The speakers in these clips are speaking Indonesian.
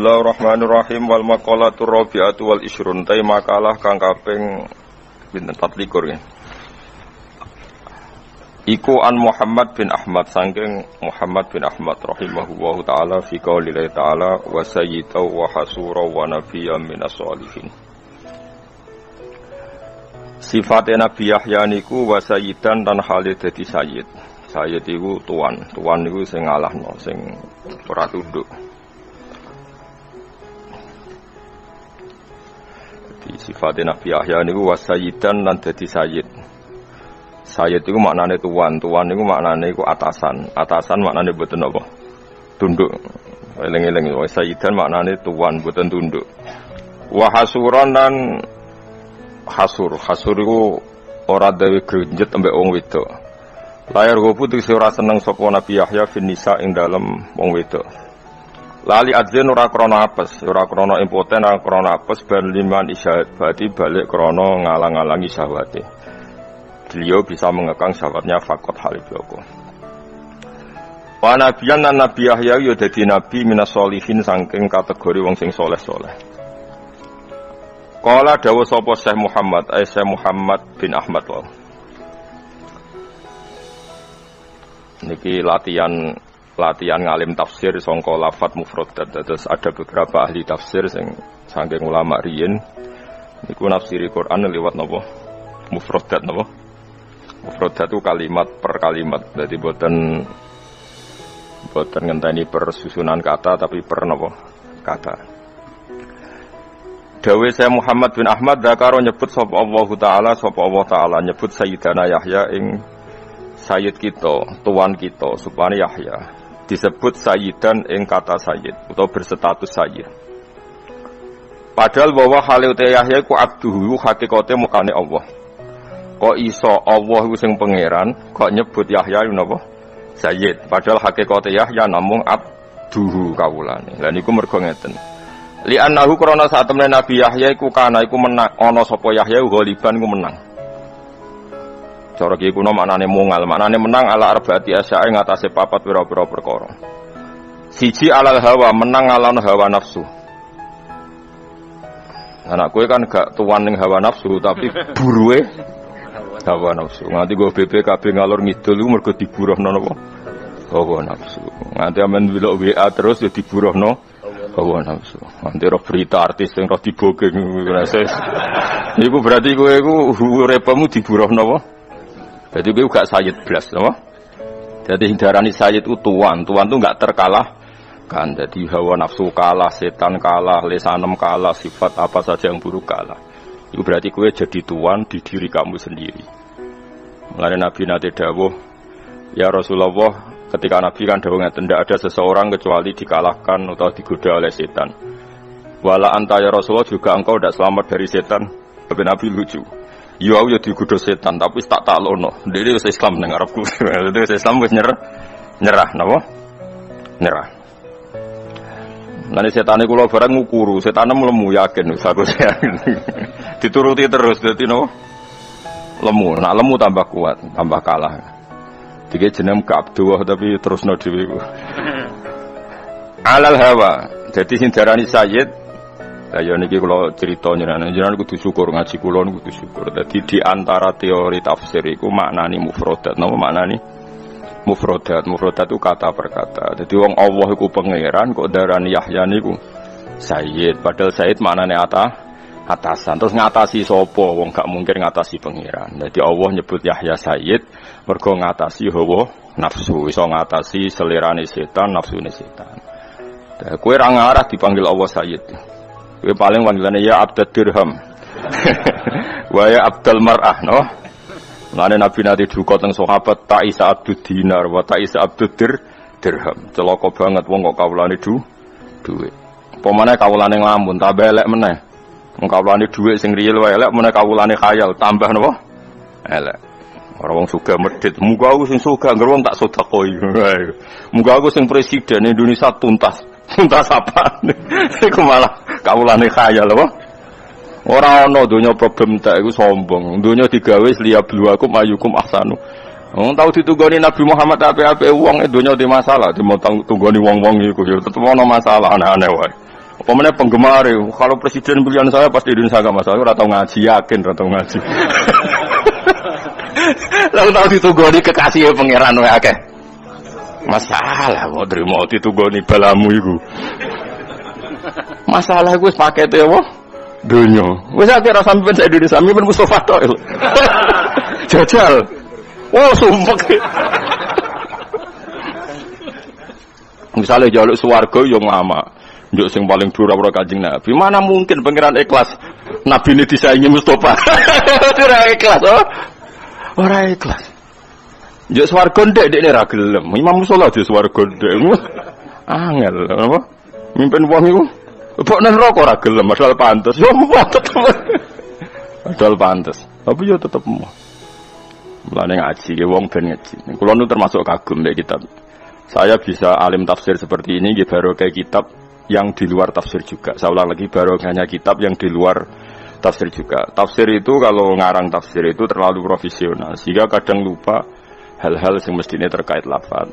Bismillahirrahmanirrahim. Wal maqalatur rabi'atu wal isyrun. Tai makalah kang kaping pinten 24 ya. Iku an Muhammad bin Ahmad saking Muhammad bin Ahmad rahimahullahu taala fi qaulillahi taala wa sayyidaw wa hasura wa nabiyyan minas sholihin. Sifate Nabi Yahya niku wa sayyidan lan halid dadi sayyid. Sayyid iku tuan niku sing ngalahno, sing ora tunduk. Sifatnya Nabi Yahya niku wasayyidan lan dadi sayyid. Sayyid iku maknane tuan niku maknane iku atasan. Atasan maknane mboten apa? Tunduk. Eling-eling wasayyidan maknane tuan mboten tunduk. Wa hasuran lan hasur. Hasur iku ora gawe grenjet ambek wong wedok. Layar gopu tegese ora seneng sapa Nabi Yahya fin nisa ing dalem wong wedok. Lali adzin ora krana apes, ora krana impoten, ora krana apes ben liman isyahad berarti balik krana ngalang-alangi syahwate. Beliau bisa mengekang syahwatnya fakot haliboko. Wa nabiyan lan Nabi Yahya yo dadi nabi minas sholihin saking kategori wong sing saleh-saleh. Qala dawuh sapa Syekh Muhammad bin Ahmad wae. Niki latihan ngalim tafsir sangka lafadz mufradat. Terus ada beberapa ahli tafsir sing saking ulama riyin niku nafsiri Quran liwat napa? Mufradat napa? Mufradat itu kalimat per kalimat. Jadi boten ngenteni per susunan kata tapi per napa? Kata. Dawe saya Muhammad bin Ahmad zakaro nyebut sapa Allah Taala nyebut Sayyidana Yahya ing sayyid kita, tuan kita supaya Yahya disebut sayyidan ing kata sayyid atau berstatus sayyid. Padahal bahwa halute Yahya iku abduhu hakikate mukane Allah. Kok iso Allah iku sing pangeran kok nyebut Yahya napa? Sayyid. Padahal hakikate Yahya namung abduhu kawulane. Lah niku mergo ngeten. Li annahu krana sak temene Nabi Yahya iku kana iku menang ana sapa Yahya ghaliban iku menang. Cara iki kuno maknane mungal, maknane menang ala arbaati asyae ngatasé papat pira-pira perkara. Siji alal hawa, menang alon hawa nafsu. Anak kowe kan gak tuan ning hawa nafsu tapi buruhe hawa nafsu. Nganti go BPKB ngalor ngidul iku mergo diburuhno napa? Hawa nafsu. Nganti amen delok WA terus ya diburuhno hawa nafsu. Nganti ro berita artis sing ro dibogeng niku berarti kowe iku uripmu diburuhno apa? Jadi gue gak sayyid blas, no? Jadi hindarani sayyid itu tuan tuh gak terkalahkan. Jadi hawa nafsu kalah, setan kalah, lesanem kalah, sifat apa saja yang buruk kalah. Itu berarti gue jadi tuan di diri kamu sendiri. Mulai Nabi nate dawuh, ya Rasulullah, ketika Nabi kan dawuhnya tidak ada seseorang kecuali dikalahkan atau digoda oleh setan. Wala anta ya Rasulullah juga engkau tidak selamat dari setan. Tapi Nabi lucu. Yo aku ya digodho setan tapi tak taklono. Dene wis Islam nang arepku. Dene wis Islam wis nyerah napa? Nyerah. Lan setane kula bareng ngukuru, setane lemu yakin wis aku yakin. Dituruti terus dadi napa? Lemu, nak lemu tambah kuat, tambah kalah. Dige jeneng Abdullah tapi terusno dhewe. Alal hawa. Jadi sing darani sayyid ya niki kula crita jenengan kudu syukur ngaji kula niku kudu syukur. Dadi di antara teori tafsir iku maknani mufradat. Napa maknani? Mufradat itu kata per kata. Dadi wong Allah iku pangeran kok darani Yahya niku sayyid. Padahal sayyid maknane atasan. Terus ngatasi sapa? Wong gak mungkin ngatasi pangeran. Dadi Allah nyebut Yahya sayyid mergo ngatasi hawa nafsu, iso ngatasi selerane setan, nafsune setan. Kowe ra ngarah dipanggil Allah sayyid. Kowe paling panggilannya ya abdad dirham. Wa ya abdal mar'ah, no? Lane Nabi nanti duka teng sahabat ta'isa abdud dinar wa ta'isa abdud dirham. Celaka banget wong kok kawulane dhuwit. Apa meneh kawulane nglamun tambah elek meneh. Wong kawulane dhuwit sing riyel wae elek meneh kawulane khayal tambah napa? Elek. Ora wong sugih medhit. Muga aku sing sugih ngger wong tak sedekoi. Muga aku sing presiden Indonesia tuntas. Tuntas apa? Iku malah kawulane khayal apa? Ora ana donya problem tak iku sombong. Donya digawe liya bluakum ayyukum ahsanu. Wong tau ditunggoni Nabi Muhammad apik-apik wong donya di masalah, dimontung tunggoni wong-wong iku ya tetep ana masalah aneh-aneh wae. Pemenang penggemar, kalau presiden pilihan saya pasti Indonesia gak masalah. Ora tau ngaji, yakin ora tau ngaji. Lalu tahu ditugoni kekasih pangeran wae akeh. Masalah mau terima ditugoni balamu iku. Masalah gue pakete apa? Dunya. Wis akhir sampeyan sak Indonesia sampeyan Mustofa tok. Jajal. Oh, sumpek. Misalnya jaluk swarga yo ngama. Njuk sing paling dhuwur ora Kanjeng Nabi. Mana mungkin pangeran ikhlas Nabi ini disaingi Mustofa. Ora ikhlas, oh. Ora ikhlas. Njuk swarga ndek dekne ra gelem. Imam Musola di swarga ndek. Angel apa? Mimpin wong iku. Kok nang neraka ora gelem, padahal pantes. Yo tetep. Padahal pantes. Tapi yo tetep mau. Mulane ngaji ge wong ben ngaji. Kulo nu termasuk kagum mek kitab. Saya bisa alim tafsir seperti ini nggih baru kayak kitab yang di luar tafsir juga. Saya ulang lagi baru hanya kitab yang di luar tafsir juga. Tafsir itu kalau ngarang tafsir itu terlalu profesional sehingga kadang lupa hal-hal yang mestinya terkait lafaz.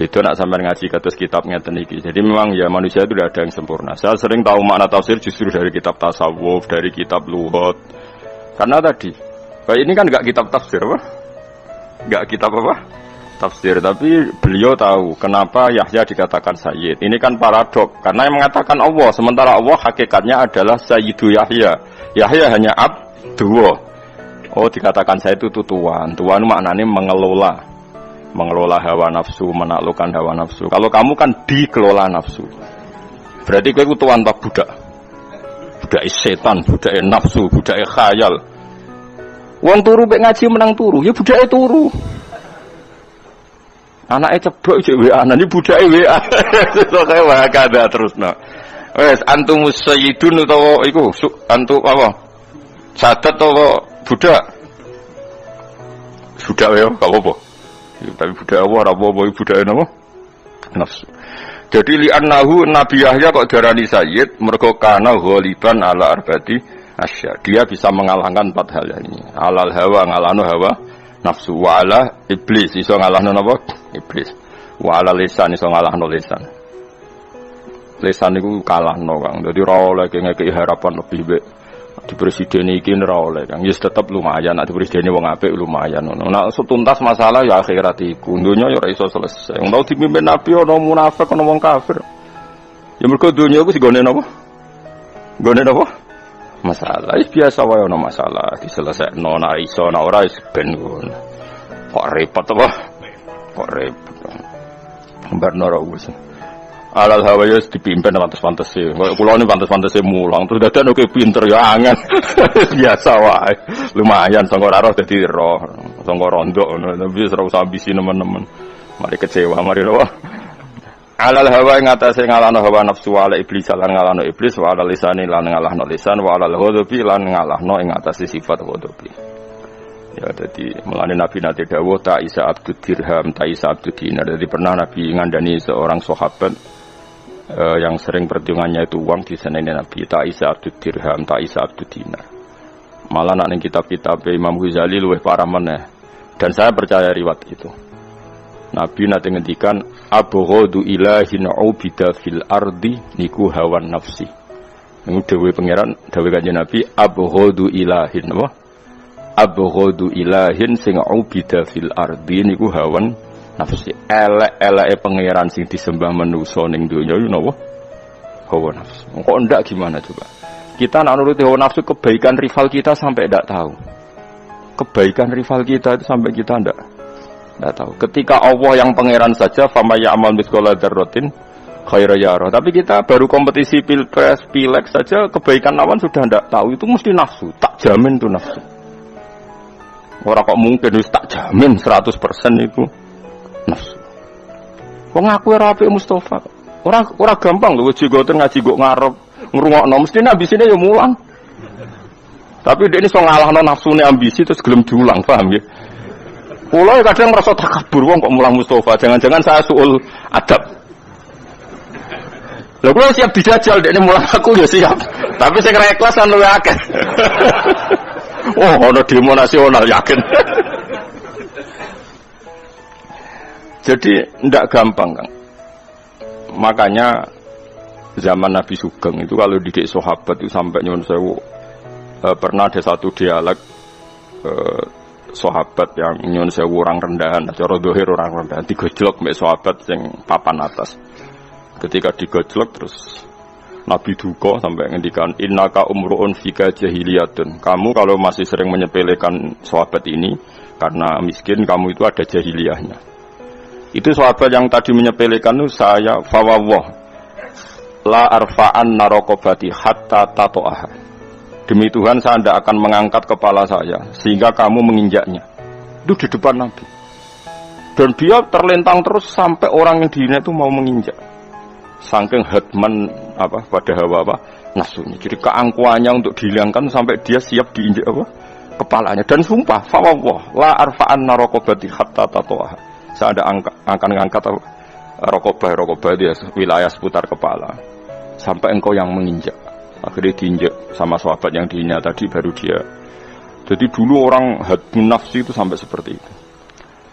Beda nak sampai ngaji kados kitab ngeten iki. Jadi memang ya manusia itu tidak ada yang sempurna. Saya sering tahu makna tafsir justru dari kitab tasawuf, dari kitab lughat. Karena tadi kayak ini kan enggak kitab tafsir apa? Enggak kitab apa? Tafsir, tapi beliau tahu kenapa Yahya dikatakan Sayyid. Ini kan paradok, karena yang mengatakan Allah, sementara Allah hakikatnya adalah Sayyidu Yahya. Yahya hanya abdu. Oh, dikatakan saya itu tuan. Tuan maknanya mengelola hawa nafsu, menaklukkan hawa nafsu. Kalau kamu kan dikelola nafsu, berarti kamu tuan tak budak. Budak setan, budak nafsu, budak khayal. Wong turu mek ngaji menang turu, ya budak turu. Anaknya ceblok cek WA, nanti budake WA. Soale wae kada terusno. Wes antumus sayyidun utawa iku antu apa? Sadat utawa budak? Budak wae gak apa-apa. Ya, tapi budak ora apa-apa budake napa? Nafsu. Jadi li annahu Nabi Yahya kok darani sayyid mergo kana ghaliban ala arbati asya. Dia bisa mengalahkan 4 hal ini. Alal hawa ngalahno hawa nafsu wa ala iblis iso ngalahno napa? Iblis. Wa ala lisan iso ngalahno lisan. Lisan niku kalahno Kang. Dadi ora oleh ngekeki harapan lebih baik. Di presiden iki ora oleh Kang. Ya tetep lumayan nek presiden wong apik lumayan ngono. Nek tuntas masalah ya akhirat iku. Dunya ya ora iso selesai. Wong tau dipimpin nabi ana munafik ana wong kafir. Ya mergo dunya iku sigone napa? Gone napa? Masalah biasa wae ana masalah diselesaikno nek iso nek ora wis ben ngono. Kok repot apa? Kok repot. Mbak Nora wis. Alal hawa ya dipimpin pantes-pantes e. Kok kula ni pantes-pantes e mulang terus dadan oke pinter ya angen. Biasa wae. Lumayan sangko ora roh dadi roh. Sangko rondok ngono tapi ora usah ambisi nemen-nemen. Mari kecewa mari roh. Alal hawa ing atase ngalahno hawa nafsu ala iblis lan ngalahno iblis wa ala lisani lan ngalahno lisan wa ala ghadabi lan ngalahno ing atase sifat ghadabi. Ya dadi mulane Nabi nate dawuh ta isa abdud dirham ta isa abdud dinar. Dadi pernah Nabi ngandani seorang sahabat yang sering perhitungannya itu uang di sana ini Nabi ta isa abdud dirham ta isa abdud dinar. Malah nek ning kitab-kitab Imam Ghazali luwih parah meneh. Dan saya percaya riwayat itu. Nabi nate ngendikan abghadu ilahin ubida fil ardi niku hawan nafsi. Niku dawuh pangeran dawuh Kanjeng Nabi abghadu ilahin apa? Abghadu ilahin sing ubida fil ardi niku hawan nafsi. Elek-eleke pangeran sing disembah manusa ning donya iku napa? Hawa nafsu. Kok ndak gimana coba? Kita nak nuruti hawa nafsu kebaikan rival kita sampai ndak tahu. Kebaikan rival kita itu sampai kita ndak tahu. Ketika Allah yang pangeran saja fama ya'mal mithqala dzarratin khairan yara. Tapi kita baru kompetisi pilpres, pileg saja kebaikan lawan sudah ndak tahu. Itu mesti nafsu. Tak jamin itu nafsu. Ora kok mungkin wis tak jamin 100% itu nafsu. Wong aku ora apik Mustofa. Ora gampang lho jigoten ngaji kok ngarep ngrungokno mesti ambisine ya mulang. Tapi dia ini so ngalahno nafsune ambisi terus gelem diulang, paham ya? Kula kadang merasa takabur wong kok mulang Mustofa. Jangan-jangan saya suul adab. Lha kula siap dijajal dekne mulang aku ya siap. Tapi sing ra ikhlas kan luwih akeh. Oh, ada demo nasional yakin. Jadi ndak gampang, Kang. Makanya zaman Nabi Sugeng itu kalau didik sahabat itu sampai nyuwun sewu pernah ada satu dialog sahabat yang nyuwun sewu orang rendahan, cara dohir orang rendahan digojlok mbek sahabat sing papan atas. Ketika digojlok terus Nabi duka sampai ngendikan innaka umruun fika jahiliyatun. Kamu kalau masih sering menyepelekan sahabat ini karena miskin, kamu itu ada jahiliyahnya. Itu sahabat yang tadi menyepelekan itu saya fawawah la arfa'an narokobati hatta tato'aha. Demi Tuhan saya tidak akan mengangkat kepala saya sehingga kamu menginjaknya. Itu di depan Nabi. Dan dia terlentang terus sampai orang yang dihina itu mau menginjak. Saking hadman pada hawa nafsunya. Jadi keangkuhannya untuk dihilangkan sampai dia siap diinjak kepalanya. Dan sumpah, fawwah la arfa'an narokobati hatta tato'aha. Saya tidak akan mengangkat rokobah dia wilayah seputar kepala sampai engkau yang menginjak. Akhirnya diinjak sama sahabat yang dihina tadi baru dia. Jadi dulu orang hadmun nafsi itu sampai seperti itu.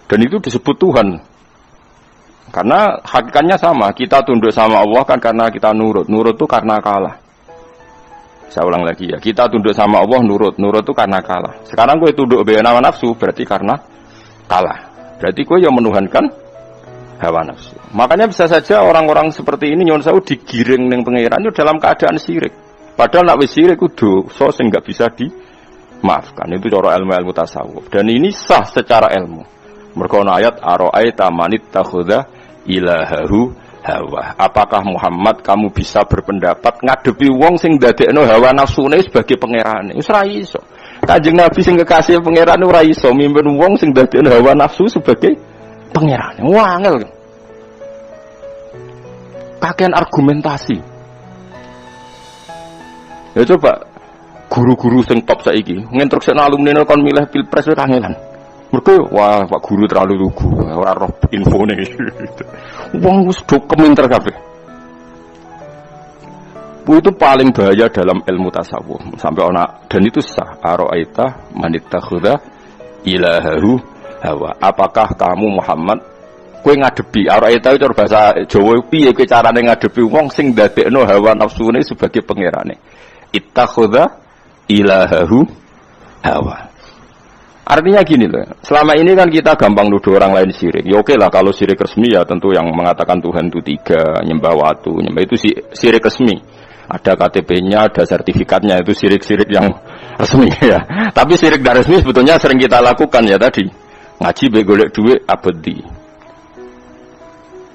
Dan itu disebut Tuhan. Karena hakikatnya sama, kita tunduk sama Allah kan karena kita nurut. Nurut itu karena kalah. Saya ulang lagi ya, kita tunduk sama Allah nurut. Nurut itu karena kalah. Sekarang gue tunduk hawa nafsu berarti karena kalah. Berarti gue yang menuhankan hawa nafsu. Makanya bisa saja orang-orang seperti ini nyuwun sewu digiring ning pangeran itu dalam keadaan syirik. Padahal nak wis syirik kudu dosa sing enggak bisa dimaafkan. Itu cara ilmu tasawuf. Dan ini sah secara ilmu. Mergo ana ayat ara'aita manit takhudha ilahahu hawa. Apakah Muhammad kamu bisa berpendapat ngadepi wong sing ndadekno hawa nafsune sebagai pangerane? Wis ora iso. Kanjeng Nabi sing kekasih pangeran ora iso mimpin wong sing ndadekno hawa nafsu sebagai pangerane. Wah, angel. Kakean argumentasi. Ya coba guru-guru sing top saiki nginstrukseni alumni kon milih pilpres wis kangelan. Mergo wah Pak guru terlalu lugu, ora roh infone. Wong wis do keminter kabeh. Itu paling bahaya dalam ilmu tasawuf. Sampai ana dan itu sah. Ara'aita manittakhudha ilahahu hawa. Apakah kamu Muhammad kowe ngadepi ara'aita itu bahasa Jawa piye kowe carane ngadepi wong sing ndadekno hawa nafsune sebagai pangerane? Ittakhudha ilahahu hawa. Artinya gini loh, selama ini kan kita gampang nuduh orang lain syirik. Ya oke lah kalau syirik resmi ya tentu yang mengatakan Tuhan itu 3, nyembah watu, nyembah itu syirik resmi. Ada KTP-nya, ada sertifikatnya, itu syirik-syirik yang resmi ya. Tapi syirik tidak resmi sebetulnya sering kita lakukan ya tadi. Ngaji begolek duit abadi.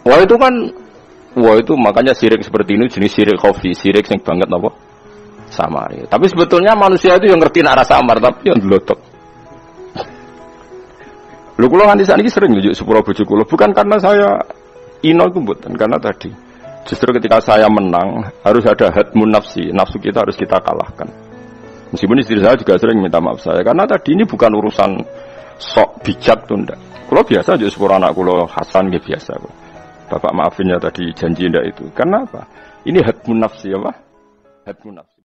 Wah itu makanya syirik seperti ini jenis syirik khafi, syirik yang banget apa? Samar. Ya. Tapi sebetulnya manusia itu yang ngerti nak rasa samar tapi yang delotok. Lho kula nganti sakniki sering njuk sepuro bojo kula bukan karena saya ino iku mboten karena tadi justru ketika saya menang harus ada hadmun nafsi, nafsu kita harus kita kalahkan. Meskipun istri saya juga sering minta maaf saya karena tadi ini bukan urusan sok bijak tuh ndak. Kula biasa njuk sepuro anak kula Hasan nggih biasa kok. Bapak maafin ya tadi janji ndak itu. Karena apa? Ini hadmun nafsi apa? Hadmun nafsi.